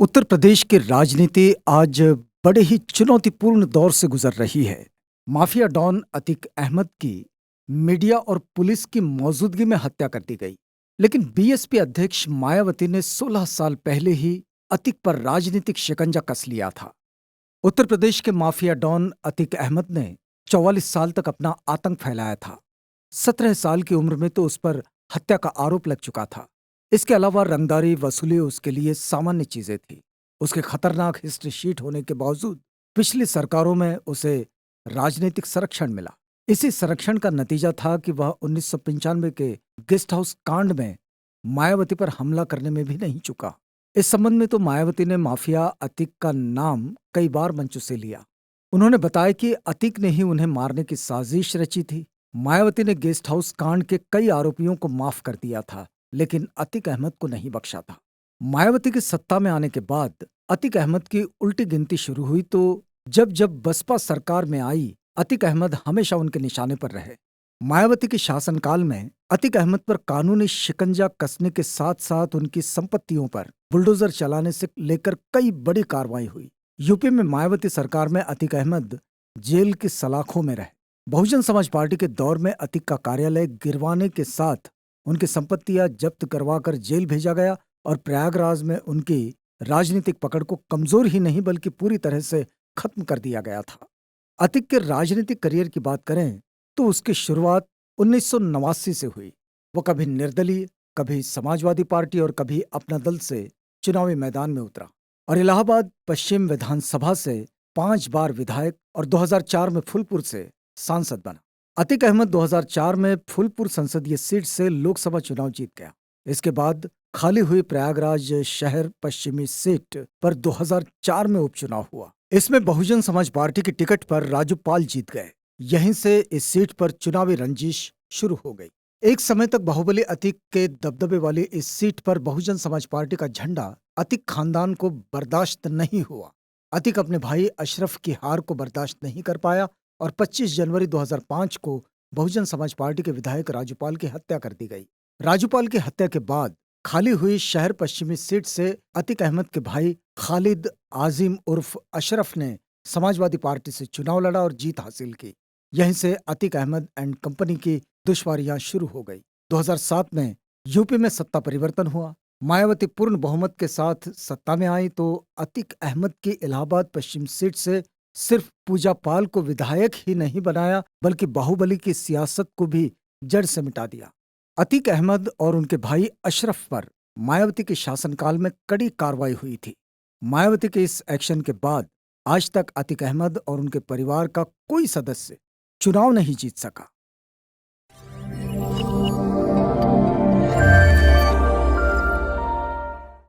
उत्तर प्रदेश की राजनीति आज बड़े ही चुनौतीपूर्ण दौर से गुजर रही है। माफिया डॉन अतीक अहमद की मीडिया और पुलिस की मौजूदगी में हत्या कर दी गई। लेकिन बीएसपी अध्यक्ष मायावती ने 16 साल पहले ही अतीक पर राजनीतिक शिकंजा कस लिया था। उत्तर प्रदेश के माफिया डॉन अतीक अहमद ने 44 साल तक अपना आतंक फैलाया था। 17 साल की उम्र में तो उस पर हत्या का आरोप लग चुका था। इसके अलावा रंगदारी वसूली उसके लिए सामान्य चीजें थी। उसके खतरनाक हिस्ट्री शीट होने के बावजूद पिछली सरकारों में उसे राजनीतिक संरक्षण मिला। इसी संरक्षण का नतीजा था कि वह 1995 के गेस्ट हाउस कांड में मायावती पर हमला करने में भी नहीं चूका। इस संबंध में तो मायावती ने माफिया अतीक का नाम कई बार मंचों से लिया। उन्होंने बताया कि अतीक ने ही उन्हें मारने की साजिश रची थी। मायावती ने गेस्ट हाउस कांड के कई आरोपियों को माफ कर दिया था, लेकिन अतीक अहमद को नहीं बख्शा था। मायावती की सत्ता में आने के बाद अतीक अहमद की उल्टी गिनती शुरू हुई तो जब जब बसपा सरकार में आई, अतीक अहमद हमेशा उनके निशाने पर रहे। मायावती के शासनकाल में अतीक अहमद पर कानूनी शिकंजा कसने के साथ साथ उनकी संपत्तियों पर बुलडोजर चलाने से लेकर कई बड़ी कार्रवाई हुई। यूपी में मायावती सरकार में अतीक अहमद जेल की सलाखों में रहे। बहुजन समाज पार्टी के दौर में अतीक का कार्यालय गिरवाने के साथ उनकी संपत्तियां जब्त करवाकर जेल भेजा गया और प्रयागराज में उनकी राजनीतिक पकड़ को कमजोर ही नहीं बल्कि पूरी तरह से खत्म कर दिया गया था। अतीक के राजनीतिक करियर की बात करें तो उसकी शुरुआत 1989 से हुई। वो कभी निर्दलीय, कभी समाजवादी पार्टी और कभी अपना दल से चुनावी मैदान में उतरा और इलाहाबाद पश्चिम विधानसभा से 5 बार विधायक और 2004 में फूलपुर से सांसद बना। अतीक अहमद 2004 में फूलपुर संसदीय सीट से लोकसभा चुनाव जीत गया। इसके बाद खाली हुई प्रयागराज शहर पश्चिमी सीट पर 2004 में उपचुनाव हुआ। इसमें बहुजन समाज पार्टी की टिकट पर राजूपाल जीत गए। यहीं से इस सीट पर चुनावी रंजिश शुरू हो गई। एक समय तक बाहुबली अतीक के दबदबे वाली इस सीट पर बहुजन समाज पार्टी का झंडा अतीक खानदान को बर्दाश्त नहीं हुआ। अतीक अपने भाई अशरफ की हार को बर्दाश्त नहीं कर पाया और 25 जनवरी 2005 को बहुजन समाज पार्टी के विधायक राजूपाल की हत्या कर दी गई। राजूपाल की हत्या के बाद खाली हुई शहर पश्चिमी सीट से अतीक अहमद के भाई खालिद आजिम उर्फ अशरफ ने समाजवादी पार्टी से चुनाव लड़ा और जीत हासिल की। यहीं से अतीक अहमद एंड कंपनी की दुश्वारियां शुरू हो गई। 2007 में यूपी में सत्ता परिवर्तन हुआ। मायावती पूर्ण बहुमत के साथ सत्ता में आई तो अतीक अहमद की इलाहाबाद पश्चिम सीट से सिर्फ पूजा पाल को विधायक ही नहीं बनाया बल्कि बाहुबली की सियासत को भी जड़ से मिटा दिया। अतीक अहमद और उनके भाई अशरफ पर मायावती के शासनकाल में कड़ी कार्रवाई हुई थी। मायावती के इस एक्शन के बाद आज तक अतीक अहमद और उनके परिवार का कोई सदस्य चुनाव नहीं जीत सका।